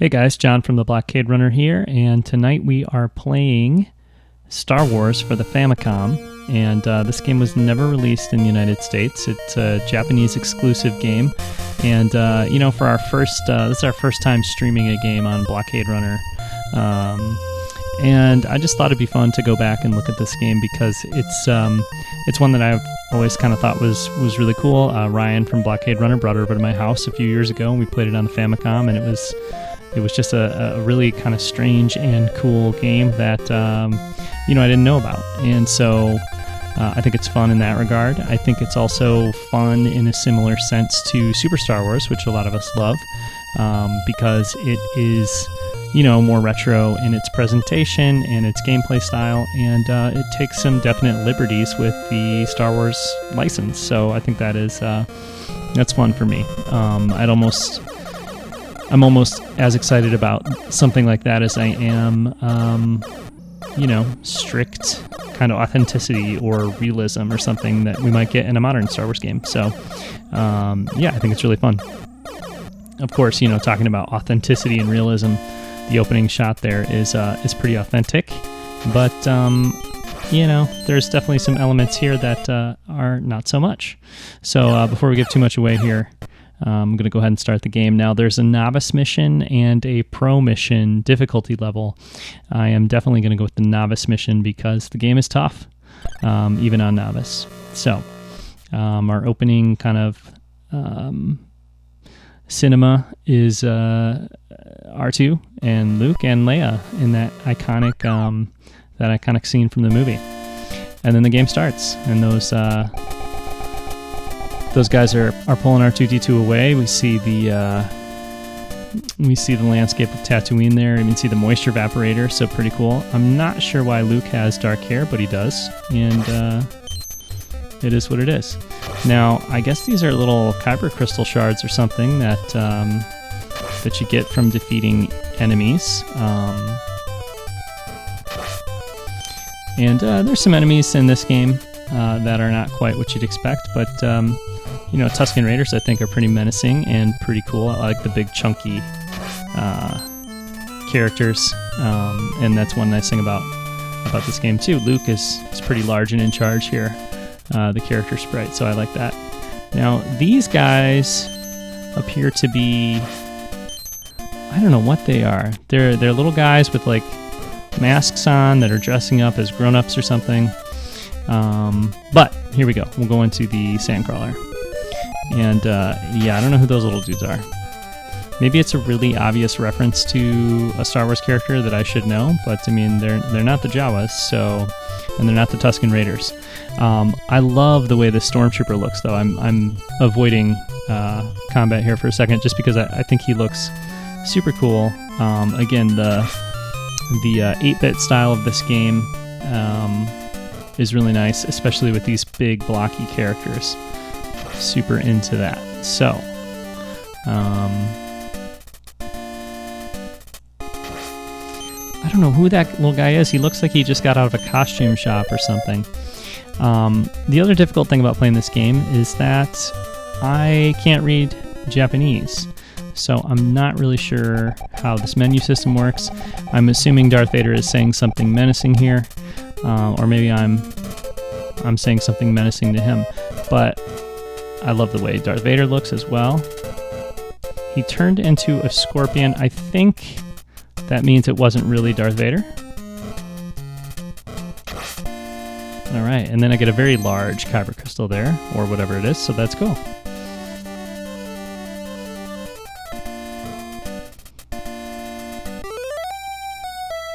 Hey guys, John from the Blockade Runner here, and tonight we are playing Star Wars for the Famicom, and this game was never released in the United States. It's a Japanese exclusive game, and for our first, this is our first time streaming a game on Blockade Runner, and I just thought it'd be fun to go back and look at this game because it's one that I've always kind of thought was really cool. Ryan from Blockade Runner brought it over to my house a few years ago, and we played it on the Famicom, and it was just a really kind of strange and cool game that I didn't know about, and so I think it's fun in that regard. I think it's also fun in a similar sense to Super Star Wars, which a lot of us love, because it is more retro in its presentation and its gameplay style, and it takes some definite liberties with the Star Wars license. So I think that is that's fun for me. I'm almost as excited about something like that as I am, strict kind of authenticity or realism or something that we might get in a modern Star Wars game. So, I think it's really fun. Of course, talking about authenticity and realism, the opening shot there is pretty authentic, but there's definitely some elements here that are not so much. So before we give too much away here, I'm going to go ahead and start the game. Now, there's a novice mission and a pro mission difficulty level. I am definitely going to go with the novice mission because the game is tough, even on novice. So, our opening kind of cinema is R2 and Luke and Leia in that iconic scene from the movie. And then the game starts, and those guys are pulling R2-D2 away. We see the landscape of Tatooine there. You can see the moisture evaporator, so pretty cool. I'm not sure why Luke has dark hair, but he does, and it is what it is. Now, I guess these are little kyber crystal shards or something that you get from defeating enemies. And there's some enemies in this game that are not quite what you'd expect, but Tusken Raiders I think are pretty menacing and pretty cool. I like the big chunky characters, and that's one nice thing about this game too. Luke is pretty large and in charge here, the character sprite, so I like that. Now these guys appear to be, I don't know what they are. They're little guys with like masks on that are dressing up as grown-ups or something. But here we go. We'll go into the Sandcrawler. And I don't know who those little dudes are. Maybe it's a really obvious reference to a Star Wars character that I should know, but I mean they're not the Jawas, and they're not the Tusken Raiders. I love the way the Stormtrooper looks, though. I'm avoiding combat here for a second just because I think he looks super cool. Again, the 8-bit style of this game is really nice, especially with these big blocky characters. Super into that. So, I don't know who that little guy is. He looks like he just got out of a costume shop or something. The other difficult thing about playing this game is that I can't read Japanese, so I'm not really sure how this menu system works. I'm assuming Darth Vader is saying something menacing here, or maybe I'm saying something menacing to him, but I love the way Darth Vader looks as well. He turned into a scorpion. I think that means it wasn't really Darth Vader. All right, and then I get a very large kyber crystal there, or whatever it is, so that's cool.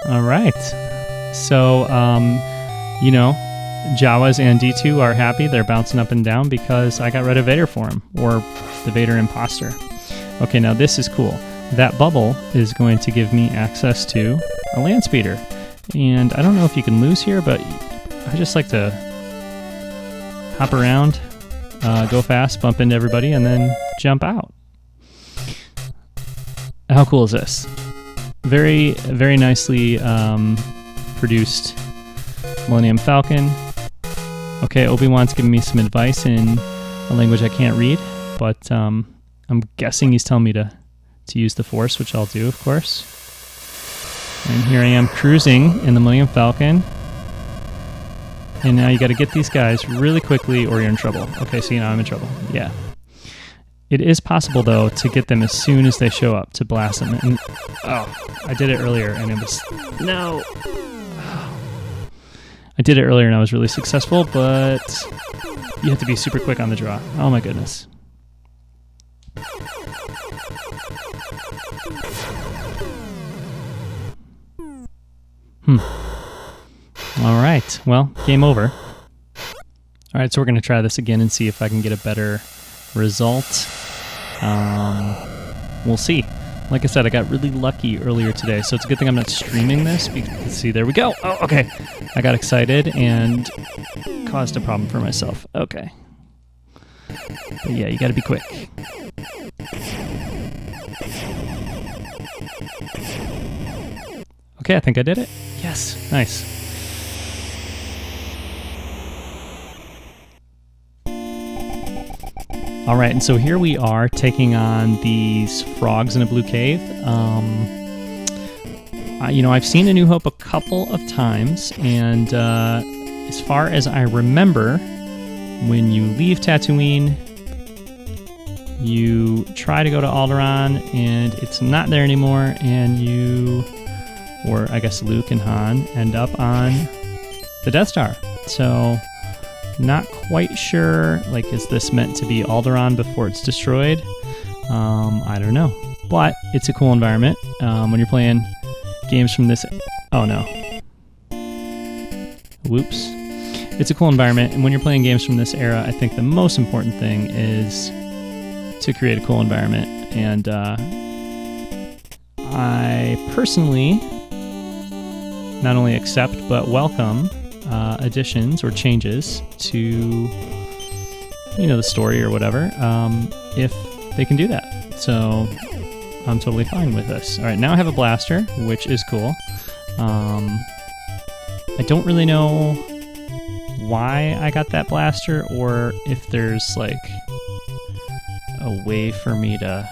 All right, so, Jawas and D2 are happy. They're bouncing up and down because I got rid of Vader for him, or the Vader imposter. Okay, now this is cool. That bubble is going to give me access to a land speeder. And I don't know if you can lose here, but I just like to hop around, go fast, bump into everybody, and then jump out. How cool is this? Very, very nicely produced Millennium Falcon. Okay, Obi-Wan's giving me some advice in a language I can't read, but I'm guessing he's telling me to to use the Force, which I'll do, of course. And here I am cruising in the Millennium Falcon. And now you got to get these guys really quickly or you're in trouble. Okay, see, now I'm in trouble. Yeah. It is possible, though, to get them as soon as they show up, to blast them. And, oh, I did it earlier, and it was... No! I did it earlier, and I was really successful, but you have to be super quick on the draw. Oh, my goodness. All right, well, game over. All right, so we're going to try this again and see if I can get a better result. We'll see. Like I said, I got really lucky earlier today, so it's a good thing I'm not streaming this. Because, see, there we go. Oh, okay. I got excited and caused a problem for myself. Okay. But yeah, you got to be quick. Okay, I think I did it. Yes, nice. All right, and so here we are taking on these frogs in a blue cave. You know, I've seen A New Hope a couple of times, and as far as I remember, when you leave Tatooine, you try to go to Alderaan, and it's not there anymore, and you, or I guess Luke and Han, end up on the Death Star. So... not quite sure, like, is this meant to be Alderaan before it's destroyed? I don't know. But it's a cool environment. When you're playing games from this... Oh, no. Whoops. It's a cool environment, and when you're playing games from this era, I think the most important thing is to create a cool environment. And I personally not only accept, but welcome additions or changes to, you know, the story or whatever, if they can do that. So I'm totally fine with this. All right, now I have a blaster, which is cool. I don't really know why I got that blaster, or if there's like a way for me to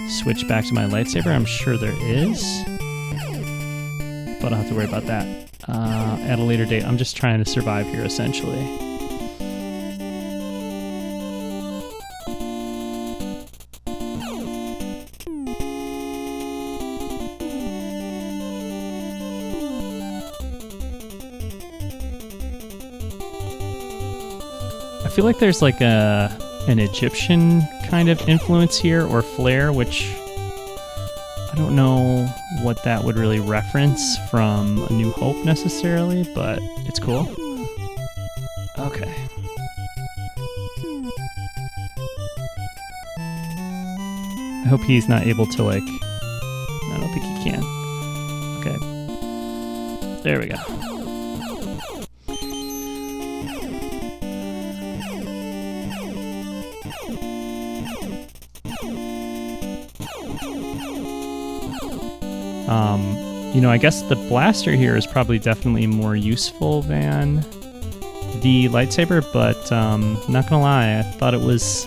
switch back to my lightsaber. I'm sure there is, but I'll have to worry about that at a later date. I'm just trying to survive here, essentially. I feel like there's like an Egyptian kind of influence here, or flair, which I don't know what that would really reference from A New Hope necessarily, but it's cool. Okay. I hope he's not able to, like... I don't think he can. Okay. There we go. You know, I guess the blaster here is probably definitely more useful than the lightsaber, but not gonna lie, I thought it was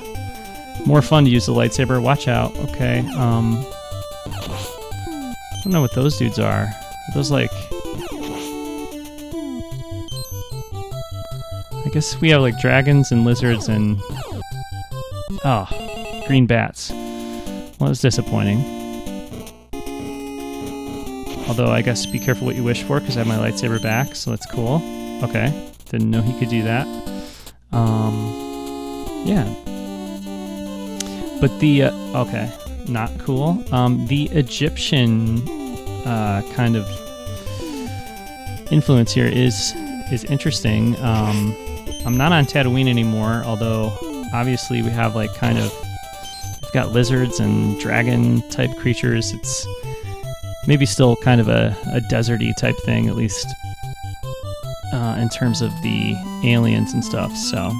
more fun to use the lightsaber. Watch out, okay. I don't know what those dudes are. Are those like... I guess we have like dragons and lizards and... Oh, green bats. Well, it's disappointing. Although, I guess be careful what you wish for, because I have my lightsaber back, so that's cool. Okay, didn't know he could do that. Yeah. But the, okay, not cool. The Egyptian kind of influence here is interesting. I'm not on Tatooine anymore, although obviously we have like kind of, we've got lizards and dragon type creatures. It's maybe still kind of a deserty type thing, at least in terms of the aliens and stuff. So,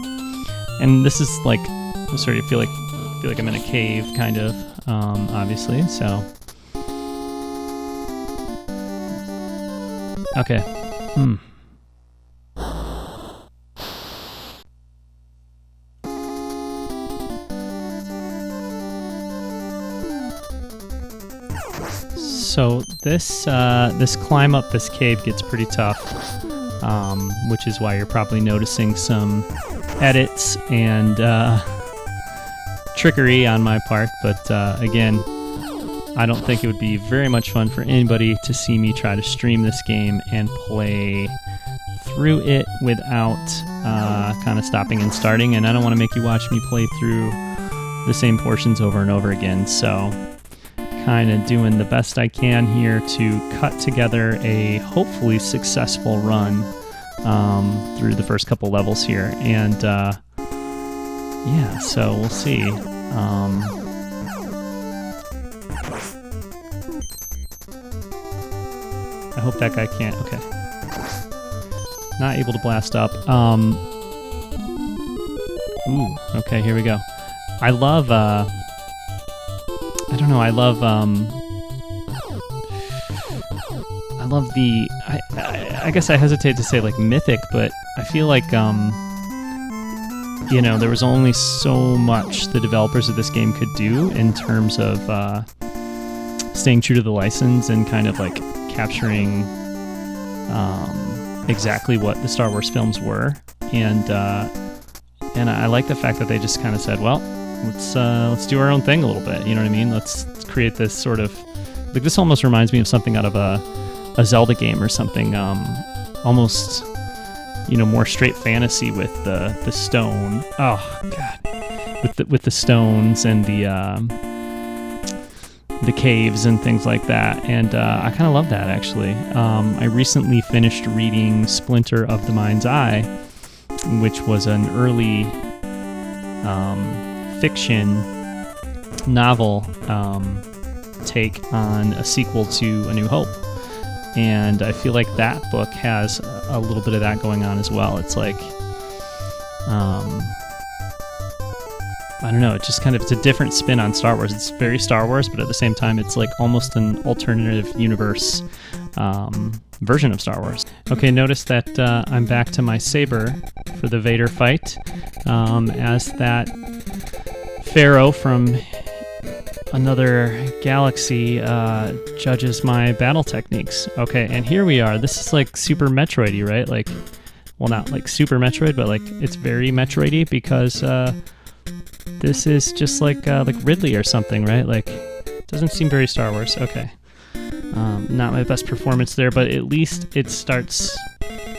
and this is like, I'm sorry, I feel like I'm in a cave, kind of, obviously. So, okay. So this climb up this cave gets pretty tough, which is why you're probably noticing some edits and trickery on my part. But again, I don't think it would be very much fun for anybody to see me try to stream this game and play through it without kind of stopping and starting. And I don't want to make you watch me play through the same portions over and over again. So kind of doing the best I can here to cut together a hopefully successful run through the first couple levels here. And yeah, so we'll see. I hope that guy can't. Okay. Not able to blast up. Ooh, okay, here we go. I love, I don't know, I love the, I guess I hesitate to say like mythic, but I feel like, you know, there was only so much the developers of this game could do in terms of staying true to the license and kind of like capturing exactly what the Star Wars films were, and I like the fact that they just kind of said, well, let's do our own thing a little bit. You know what I mean? Let's create this sort of like, this almost reminds me of something out of a Zelda game or something, almost, you know, more straight fantasy with the stone. Oh god, with the stones and the caves and things like that, and I kind of love that actually. I recently finished reading Splinter of the Mind's Eye, which was an early fiction novel take on a sequel to A New Hope, and I feel like that book has a little bit of that going on as well. It's like I don't know, it just kind of, it's a different spin on Star Wars. It's very Star Wars, but at the same time, it's like almost an alternative universe version of Star Wars. Okay, notice that I'm back to my saber for the Vader fight, as that Pharaoh from another galaxy judges my battle techniques. Okay, and here we are. This is like Super Metroid-y, right? Like, well, not like Super Metroid, but like it's very Metroid-y because this is just like Ridley or something, right? Like, doesn't seem very Star Wars. Okay. Not my best performance there, but at least it starts...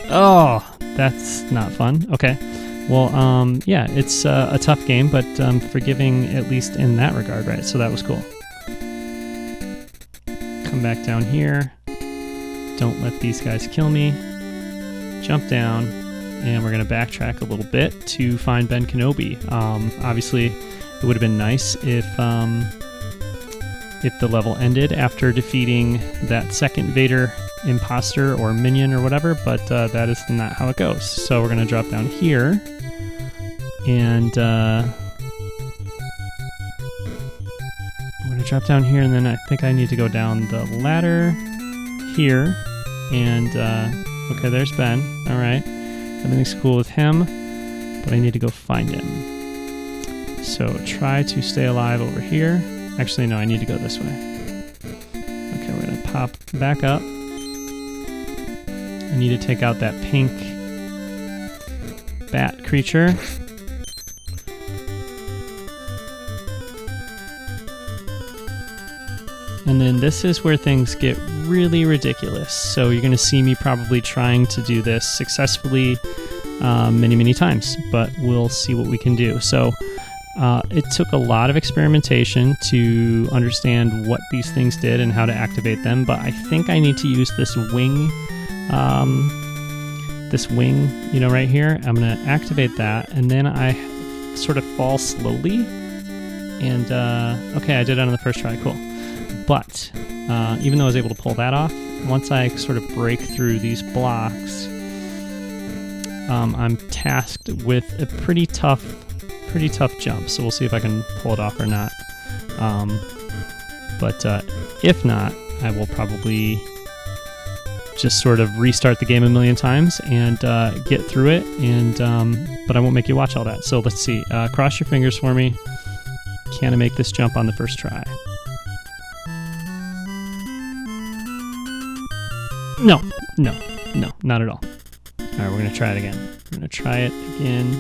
Oh, that's not fun. Okay. Well, yeah, it's a tough game, but forgiving at least in that regard, right? So that was cool. Come back down here. Don't let these guys kill me. Jump down. And we're going to backtrack a little bit to find Ben Kenobi. Obviously, it would have been nice if the level ended after defeating that second Vader imposter or minion or whatever, but that is not how it goes. So we're going to drop down here, and we're going to drop down here, and then I think I need to go down the ladder here, and okay, there's Ben. All right. Everything's cool with him, but I need to go find him. So try to stay alive over here. Actually, no, I need to go this way. Okay, we're going to pop back up. I need to take out that pink bat creature. And then this is where things get really ridiculous. So you're going to see me probably trying to do this successfully many, many times, but we'll see what we can do. So it took a lot of experimentation to understand what these things did and how to activate them, but I think I need to use this wing, you know, right here. I'm going to activate that, and then I sort of fall slowly. And okay, I did it on the first try. Cool. But even though I was able to pull that off, once I sort of break through these blocks, I'm tasked with a pretty tough jump. So we'll see if I can pull it off or not. But if not, I will probably just sort of restart the game a million times and get through it. And but I won't make you watch all that. So let's see. Cross your fingers for me. Can I make this jump on the first try? No, not at all. All right, we're gonna try it again. We're gonna try it again.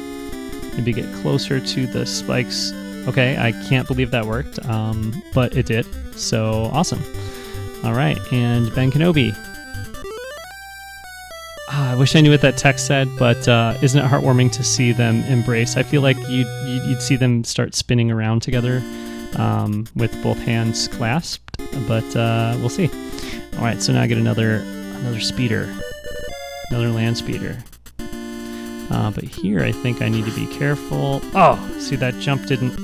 Maybe get closer to the spikes. Okay, I can't believe that worked, but it did. So awesome. All right, and Ben Kenobi. I wish I knew what that text said, but isn't it heartwarming to see them embrace? I feel like you'd see them start spinning around together with both hands clasped, but we'll see. All right, so now I get another speeder, another land speeder. But here I think I need to be careful. Oh, see that jump didn't.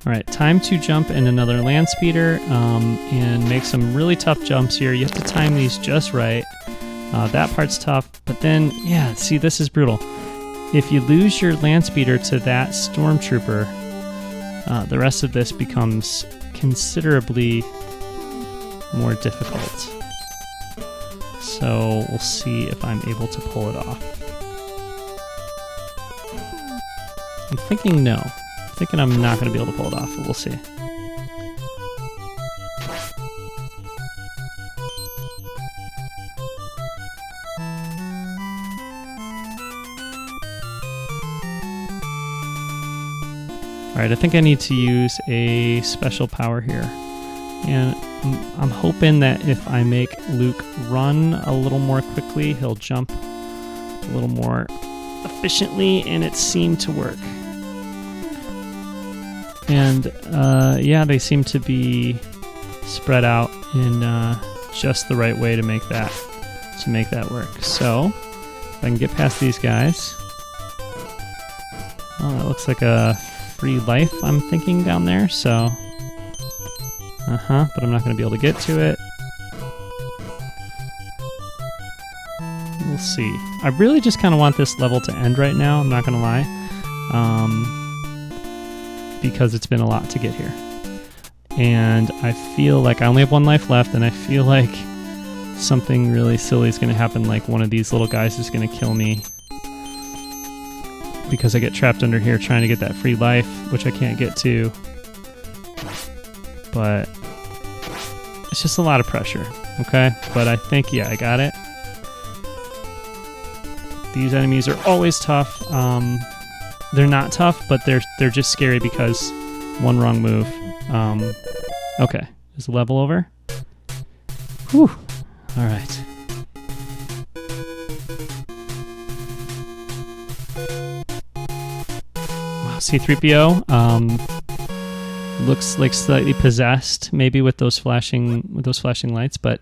All right, time to jump in another land speeder and make some really tough jumps here. You have to time these just right. That part's tough, but then, yeah, see, this is brutal. If you lose your land speeder to that stormtrooper, the rest of this becomes considerably more difficult. So we'll see if I'm able to pull it off. I'm thinking no. I'm thinking I'm not going to be able to pull it off, but we'll see. Alright, I think I need to use a special power here. And I'm hoping that if I make Luke run a little more quickly, he'll jump a little more efficiently, and it seemed to work. And yeah, they seem to be spread out in just the right way to make that work. So if I can get past these guys. Oh, that looks like a free life, I'm thinking, down there, so but I'm not going to be able to get to it. We'll see. I really just kind of want this level to end right now, I'm not going to lie, because it's been a lot to get here. And I feel like I only have one life left, and I feel like something really silly is going to happen, like one of these little guys is going to kill me because I get trapped under here trying to get that free life, which I can't get to. But it's just a lot of pressure, okay? But I think, yeah, I got it. These enemies are always tough. They're not tough, but they're just scary because one wrong move. Okay, is the level over? Whew, all right. C-3PO looks like slightly possessed, maybe with those flashing lights, but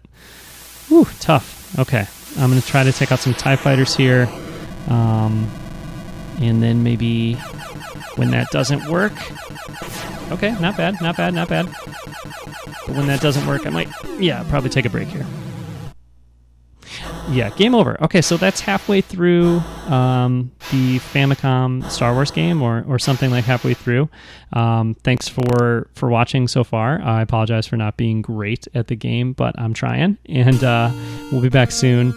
whew, tough. Okay, I'm gonna try to take out some TIE fighters here, and then maybe when that doesn't work, okay, not bad. But when that doesn't work, I might, yeah, probably take a break here. Yeah, game over. Okay, so that's halfway through the Famicom Star Wars game, or something like halfway through. Thanks for watching so far. I apologize for not being great at the game, but I'm trying. And we'll be back soon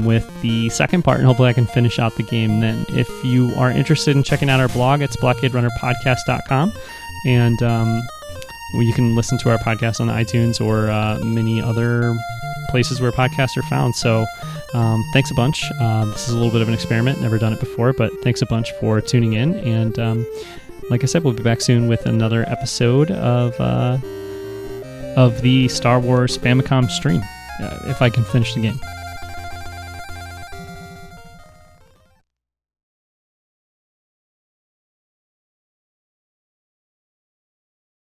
with the second part, and hopefully I can finish out the game then. If you are interested in checking out our blog, it's blockaderunnerpodcast.com. And you can listen to our podcast on iTunes or many other places where podcasts are found. So thanks a bunch. This is a little bit of an experiment. Never done it before, but thanks a bunch for tuning in. And like I said, we'll be back soon with another episode of the Star Wars Famicom stream, if I can finish the game.